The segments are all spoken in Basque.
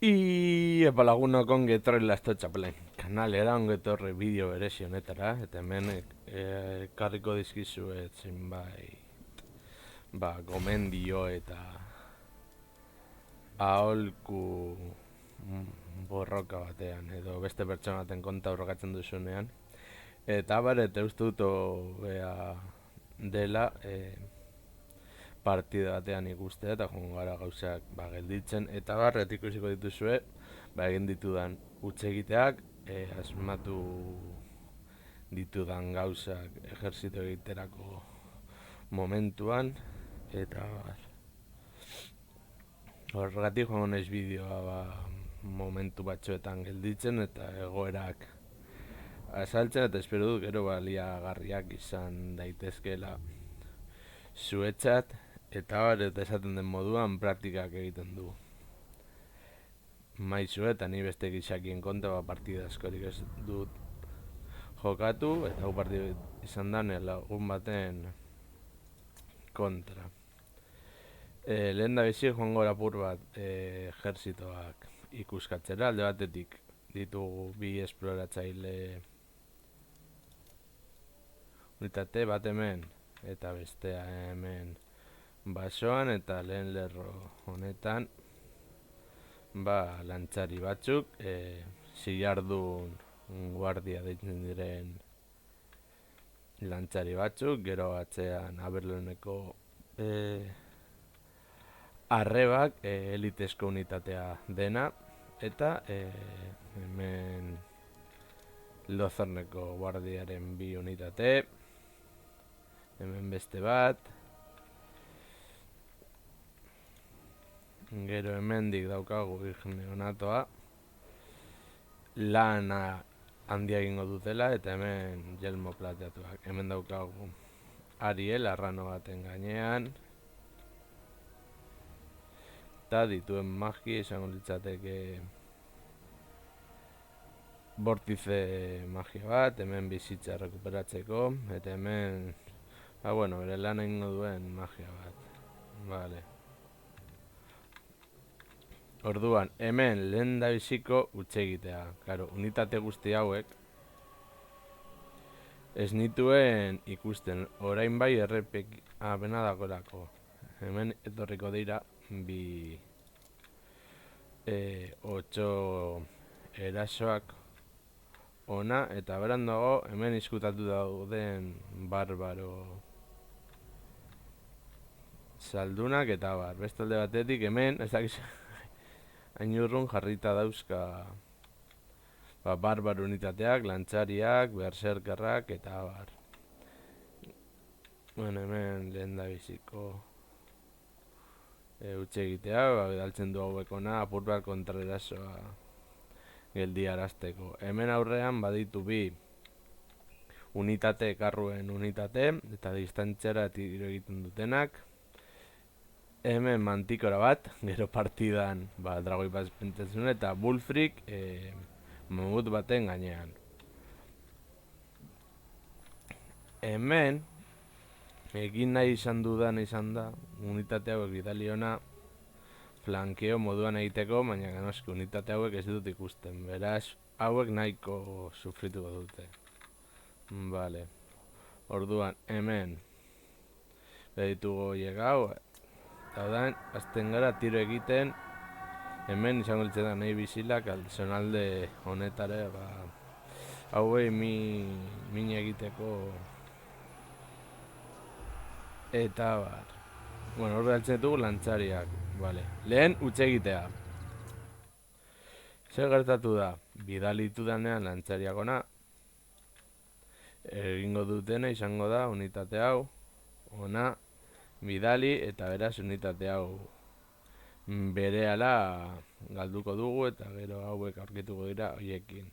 Epa lagunok ongi etorri Lasto Txapelen kanalera, ongi etorri bideo berezi honetara, eta hemen ekarriko dizkizuet zenbait gomendio eta aholku borroka batean, edo beste pertsona baten konta borrokatzen duzunean. Eta eta uste dut dela partida batean ikustea eta joan gara gauzak gelditzen, eta ikusiko dituzue egin ditudan hutsegiteak, asmatu ditudan gauzak ejerzito egiterako momentuan, eta horregatik joan naiz bideoa momentu batzuetan gelditzen eta egoerak azaltzen, eta espero dut gero baliagarriak izan daitezkeela zuetzat, eta esaten den moduan praktikak egiten du maizu, eta ni beste gizakien konta partida askorik ez dut jokatu, eta hau partida izan da lagun baten kontra. Lehen da bizi joango lapur bat ejerzitoak ikuskatzera. Alde batetik ditugu bi esploratzaile unitate bat hemen eta bestea hemen basoan, eta lehen lerro honetan lantzari batzuk, zillardun guardia deitzen diren lantzari batzuk, gero atzean Aberloneko arrebak, elitezko unitatea dena, eta hemen Lozorneko guardiaren bi unitate, hemen beste bat, gero hemendik daukagu neonatoa, lana handia egingo dutela, eta hemen jelmo plateatuak. Hemen daukagu Ariel arrano baten gainean, eta dituen magia izango litzateke bortize magia bat, hemen bizitza rekuperatzeko, eta hemen bere lan egingo duen magia bat. Vale. Orduan, hemen lehen da biziko utxegitea. Claro, unitate guzti hauek ez nituen ikusten. Orain bai errepek bena dagoelako. Hemen etorriko dira bi 8 erasoak ona, eta beran dago hemen izkutatu dauden barbaro saldunak, eta beste alde batetik hemen ez dakiz ainurrun jarrita dauzka barbaro unitateak, lantzariak, berserkerrak, eta hemen lehen da biziko utxegitea, bidaltzen du hauekona apur bat kontrarasoa geldiarazteko. Hemen aurrean baditu bi unitate, karruen unitate, eta distantziara tiro egiten dutenak. Hemen mantikora bat, gero partidan dragoi bat pentsatzen, eta Bullfrog mamut baten gainean. Hemen egin nahi izan dudan izan da unitate hauek bidali ona flankeo moduan egiteko, baina ganoski unitate hauek ez dut ikusten, beraz hauek nahiko sufrituko dute. Vale. Orduan hemen beditugu llegau, eta odan azten gara tiro egiten. Hemen izango litzen da nahi bizilak zonalde honetare hauei min egiteko, eta hor behaltzen ditugu lantzariak. Lehen utxegitea. Zer gertatu da? Bidalitu danean lantzariak ona, egingo dutena izango da unitate hau ona bidali, eta beraz unitate hau berehala galduko dugu, eta gero hauek aurkituko dira hoiekin.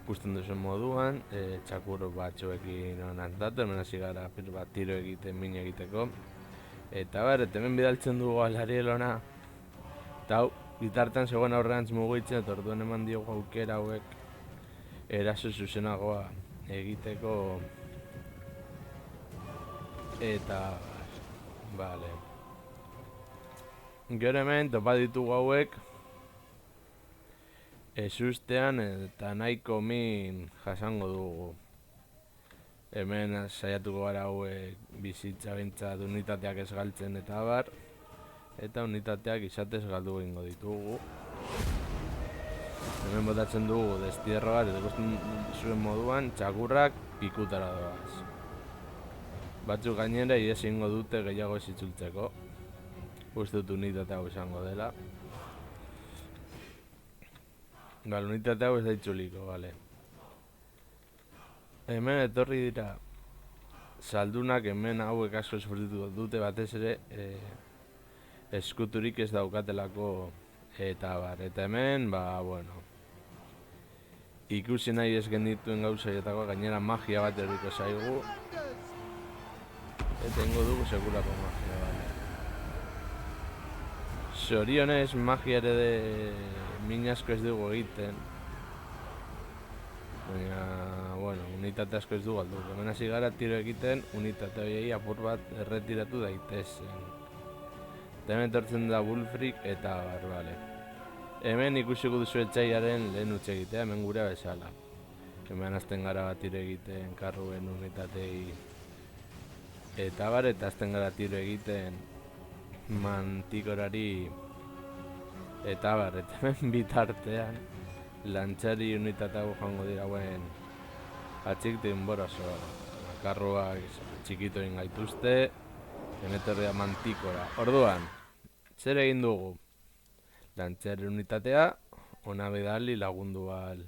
Ikusten duzuen moduan, txakur batzuekin onantatu, hemen hasi gara bat tiro egiten, min egiteko, eta hemen bidaltzen dugu Ariel ona, eta hau bitartean zegoen aurreantz mugitzen, eta orduan eman diogu aukera hauek eraso zuzenagoa egiteko, eta Gero hemen topa ditugu hauek ezustean eta nahiko min jasango dugu. Hemen saiatuko gara hauek bizitza bintzat unitateak ez galtzen eta abar. Eta unitateak izatez galdu egingo ditugu. Hemen botatzen dugu destierro bat, eta ikusten zuen moduan txakurrak pikutara doaz. Batzuk gainera ies egingo dute gehiago ez itzultzeko. Uste dut unitate hau izango dela. Bale, unitate hau ez da itzuliko, bale. Hemen etorri dira saldunak, hemen hauek asko esfortitu dute batez ere eskuturik ez daukatelako eta bar. Eta hemen, bueno, ikusi nahi ez gendituen gauzaietako gainera magia bat erriko zaigu. Eta ingo dugu sekulako magia, bale. Zorionez magia ere de min asko ez dugu egiten. Baina, bueno, unitate asko ez dugu aldu. Hemen hasi gara tiro egiten unitate horiei apur bat erretiratu daitezen. Eta hemen tortzen da Wulfrik eta bar, bale. Hemen ikusiko duzu etxaiaren lehen utxe egitea, hemen gure bezala. Hemen azten gara bat tiro egiten karruen unitatei eta bar, eta azten gara tiro egiten mantikorari eta bar, eta hemen bitartean lantxari unitate hau joango dira hauen atxikten borazo. Karruak txikito egin gaituzte, enetorria mantikora. Orduan, zer egin dugu? Lantxari unitatea, ona bidali lagundu al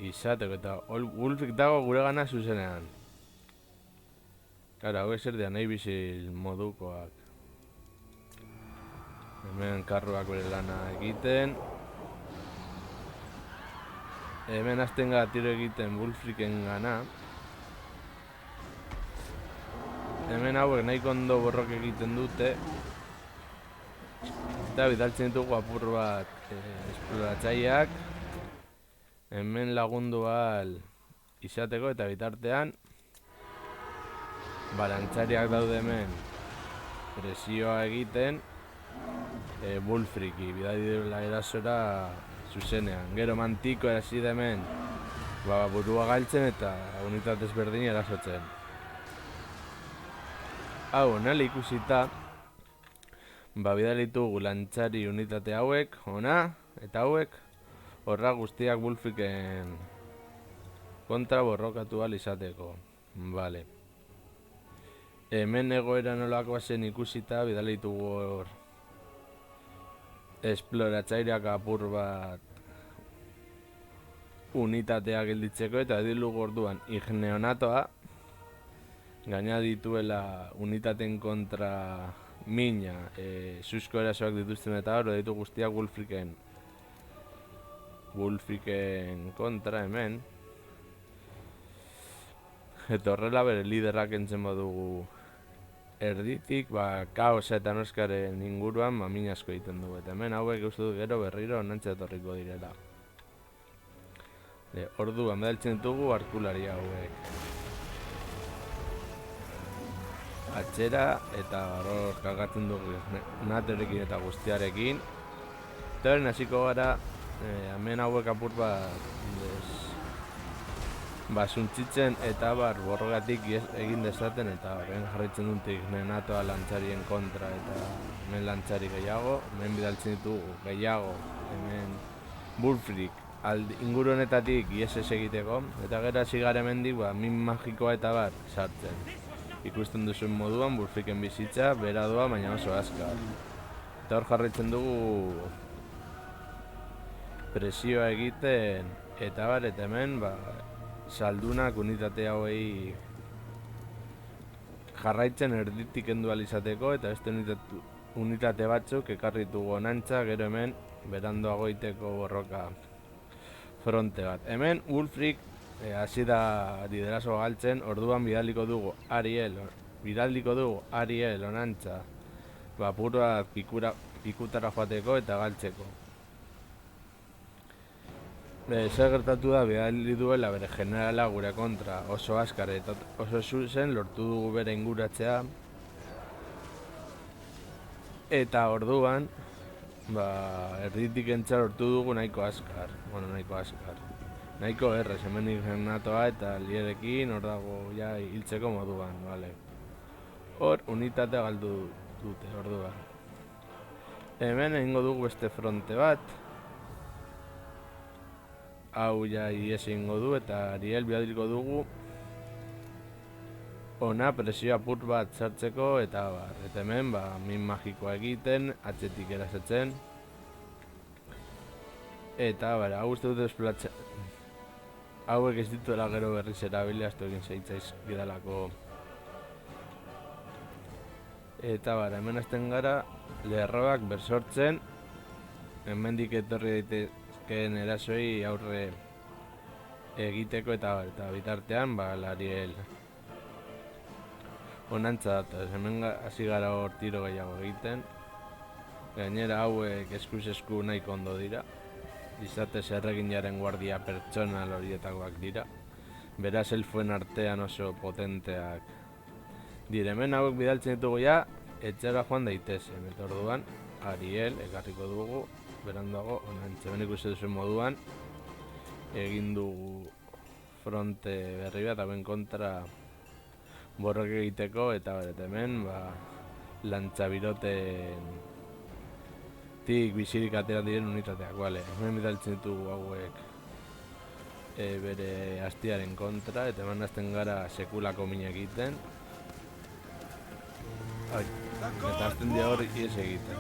izateko, eta Wulfrik dago gure gana zuzenean. Kara, hau ezer nahi bizil modukoak. Hemen karruak bere lana egiten. Hemen azten gara tiro egiten Wulfriken gana. Hemen hauek nahiko ondo borrok egiten dute. Eta bidaltzen ditugu apur bat esploratzaileak. Hemen lagundu al izateko eta bitartean balantzariak daude hemen presioa egiten Wulfriki bidali dela erasora zuzenean. Gero mantiko erasi da hemen burua galtzen eta unitatez berdin erasotzen. Hau, nela ikusita bidali ditugu lantzari unitate hauek, ona, eta hauek horra guztiak Wulfriken kontra borrokatu ahal izateko. Vale. Hemen egoera nolakoa zen ikusita bidali ditugu hor esploratzaileak apur bat unitateak gelditzeko eta edilugu orduan igneonatoa gaina dituela unitaten kontra mina zuzko erasoak dituzten eta hor ditu guztiak Wulfriken kontra hemen. Eta horrela bere liderrak entzen badugu erditik, kaosa eta noskaren inguruan min asko egiten dugu. Eta hemen hauek uste du gero berriro onantza etorriko direla. Orduan bedaltzen ditugu arkulari hauek. Atxera eta hor kagatzen dugu naterekin eta guztiarekin. Eta horren hasiko gara, hemen hauek apur suntzitzen eta borrogatik egin dezaten eta horren jarraitzen dute igneonatoa lantzarien kontra eta hemen lantzari gehiago, hemen bidaltzen ditugu gehiago, hemen Wulfrik inguru honetatik ISS egiteko eta gero hasi gara hemendik min magikoa eta sartzen. Ikusten duzuen moduan Wulfriken bizitza bera doa baina oso azkar. Eta hor jarraitzen dugu presioa egiten eta eta hemen saldunak unitate hauei jarraitzen erditik kendu ahal izateko eta beste unitate batzuk ekarri ditugu honantza, gero hemen beranduago egiteko borroka fronte bat. Hemen Wulfrik hasi da liderazo galtzen, orduan bidaliko dugu Ariel honantza pikutara joateko eta galtzeko. Zer gertatu da bidali duela bere generala gure kontra oso azkar eta oso zuzen lortu dugu bere inguratzea. Eta orduan, erditik entza lortu dugu nahiko azkar. Nahiko errez, hemenik Renatoa eta Lierekin hor dago ja hiltzeko moduan, vale. Hor, unitatea galdu dute, orduan. Hemen egingo dugu beste fronte bat. Hau ja ies egingo du eta Ariel bidaliko dugu ona presio apur bat sartzeko eta bar. Eta hemen, min magikoa egiten, atzetik erasatzen. Eta hau uste dut esploratzen. Hauek ez dituela gero berriz erabili, astu egin zeitzaiz gidalako. Eta hemen azten gara, lerroak bersortzen. Hemendik etorri daitezkeen erasoi aurre egiteko eta bitartean, Ariel onantza datoz, hemen hasi gara hor tiro gehiago egiten. Gainera hauek eskuz esku nahiko ondo dira. Izatez erreginaren guardia pertsonal horietakoak dira. Beraz elfuen artean oso potenteak dire. Hemen hauek bidaltzen ditugu ja, etxera joan daitezen. Eta orduan, Ariel ekarriko dugu, berandago, onantza. Hemen ikusten duzuen moduan, egin dugu fronte berri bat, hauen kontra borrok egiteko, eta hemen, lantzabiroten bizirik atera diren unitateak, bale. Hemen bidaltzen ditugu hauek bere hastiaren kontra, eta hemen azten gara sekulako min egiten. Eta azten dira hor ies egiten.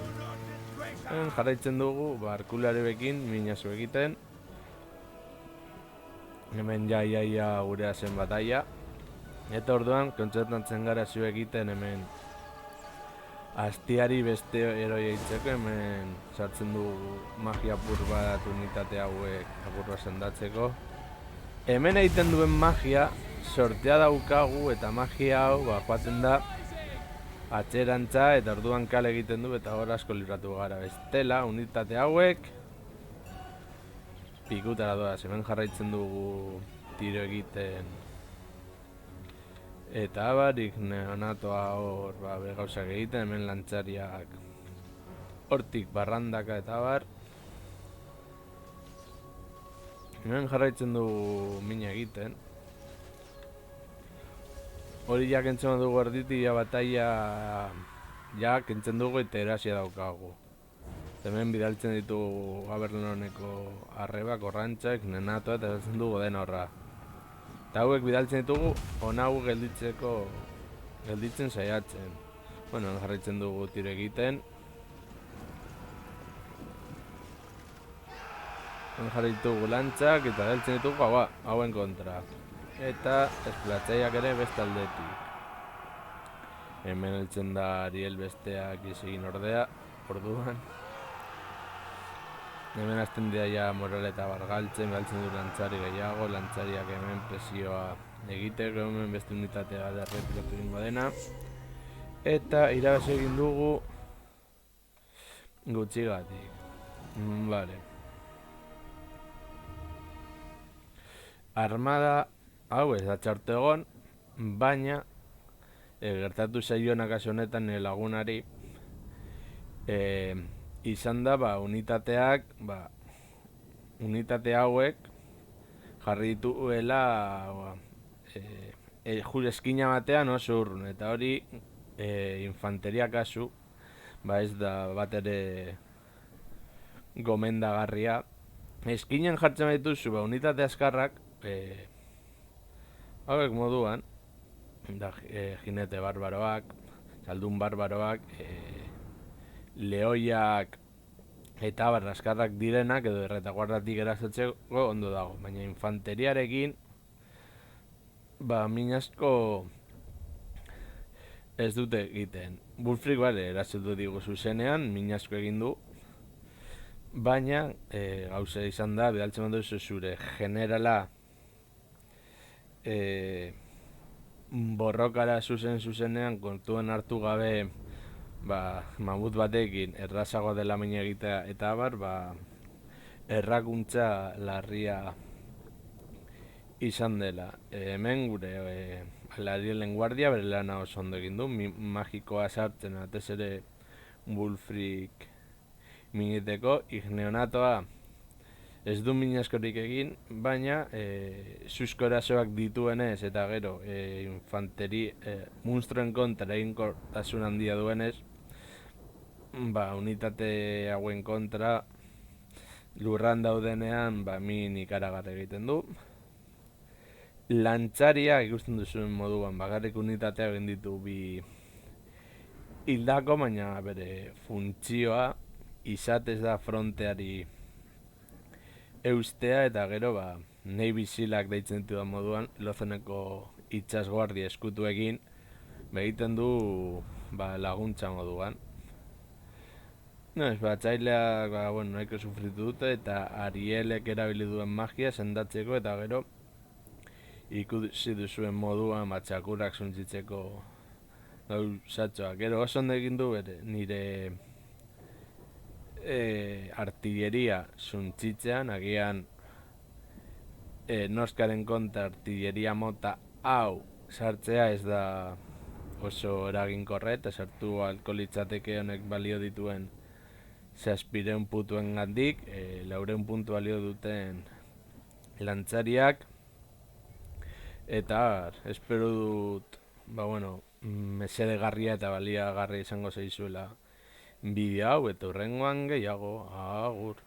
Hemen jarraitzen dugu, arkularebekin minazu egiten. Hemen ja gurea zen bataia. Eta orduan, kontzertatzen gara zu egiten hemen hastiari beste eroia hitzeko, hemen sartzen dugu magia apur bat unitate hauek apurra sendatzeko. Hemen egiten duen magia sortea daukagu eta magia hau joaten da atzerantza eta orduan kale egiten du eta hor asko libratu gara. Bestela, unitate hauek pikutara doaz, hemen jarraitzen dugu tiro egiten. Eta barik neonatoa hor gauzak egiten, hemen lantzariak hortik barrandaka eta bar. Hemen jarraitzen dugu mina egiten. Hori ja kentzen dugu erditik bataia ja kentzen dugu eta erasia daukagu. Hemen bidaltzen ditugu Gaberloneko arrebak, orrantzak, nenatoa eta esatzen dugu den horra. Eta hauek bidaltzen ditugu, hau gelditzen saiatzen. Bueno, jarraitzen dugu tiro egiten. Jarraitzen dugu lantzak eta gelditzen ditugu hauen kontra. Eta esplatzaiak ere beste aldetik. Hemen heltzen da Ariel besteak izegin ordea, orduan. Hemen azten dira ja moral eta bargaltzen, galtzen du lantzari gehiago, lantzariak hemen presioa egiteko, hemen beste unitatea derrepilatu egingo dena. Eta irabazi egin dugu gutxigatik. Vale. Armada hau ez da txartu egon, baina gertatu zaionak kasu honetan lagunari izan da unitateak, unitate hauek jarri dituela jure eskina batean oso urrun, eta hori infanteria kasu ez da bat ere gomendagarria. Eskinen jartzen badituzu unitate askarrak hauek moduan jinete barbaroak, zaldun barbaroak, lehoiak eta askarrak direnak edo erretaguardatik erasotzeko ondo dago, baina infanteriarekin min asko ez dute egiten. Bulfrik erasotu digu zuzenean, min asko egin du, baina gauza izan da, bidaltzen duzu zure generala borrokara zuzenean kontuen hartu gabe mamut batekin errazago dela min egitea eta errakuntza larria izan dela. Hemen gure Alarielen guardia bere lana oso ondo egin du, magikoa sartzen atez ere Wulfrik miniteko, Igneonatoa ez du minaskorik egin, baina suzko erasoak dituenez eta gero infanteri monstruen kontra eginkortasun handia duenez, unitate hauen kontra lurran daudenean min ikaragarri egiten du. Lantzaria ikusten duzuen moduan bakarrik unitatea egin ditu bi hildako, baina bere funtzioa izatez da fronteari eustea eta gero nahi bizilak deitzen ditu da moduan Lozeneko itsasguardia eskutuekin egiten du laguntza moduan. Batzaileak nahiko sufritu dute eta Arielek erabili duen magia sendatzeko eta gero ikusi duzuen moduan txakurrak suntzitzeko gauzatxoak. Gero oso ondo egin du nire artilleria suntzitzean, agian noskaren kontra artilleria mota hau sartzea ez da oso eraginkorra eta sartu alko litzateke honek balio dituen 600 puntuen gandik, 400 puntu balio duten lantzariak, eta espero dut mesedegarria eta baliagarria izango zaizuela bideo hau, eta hurrengoan gehiago, agur.